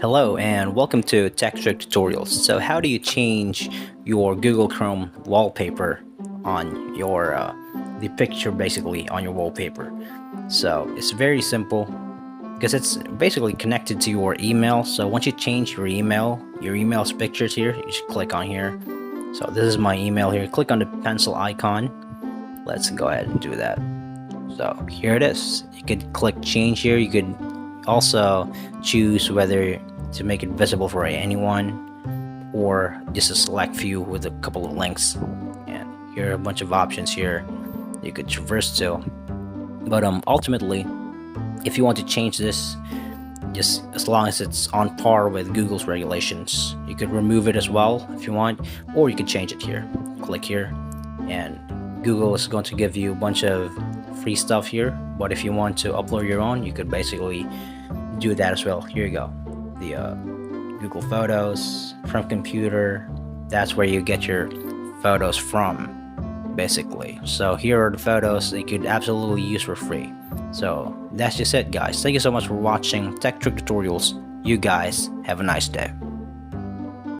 Hello and welcome to Tech Trick Tutorials. So how do you change your Google Chrome wallpaper on your the picture basically on your wallpaper? So it's very simple because it's basically connected to your email. So once you change your email's pictures here, you should click on here. So this is my email here. Click on the pencil icon. Let's go ahead and do that. So here it is. You could click change here. You could also choose whether to make it visible for anyone or just a select few with a couple of links. And here are a bunch of options here you could traverse to. But ultimately, if you want to change this, just as long as it's on par with Google's regulations, you could remove it as well if you want, or you could change it here. Click here, and Google is going to give you a bunch of free stuff here, but if you want to upload your own, you could basically do that as well. Here you go, the Google Photos from computer. That's where you get your photos from basically. So here are the photos that you could absolutely use for free. So that's just it, guys. Thank you so much for watching Tech Trick Tutorials. You guys have a nice day.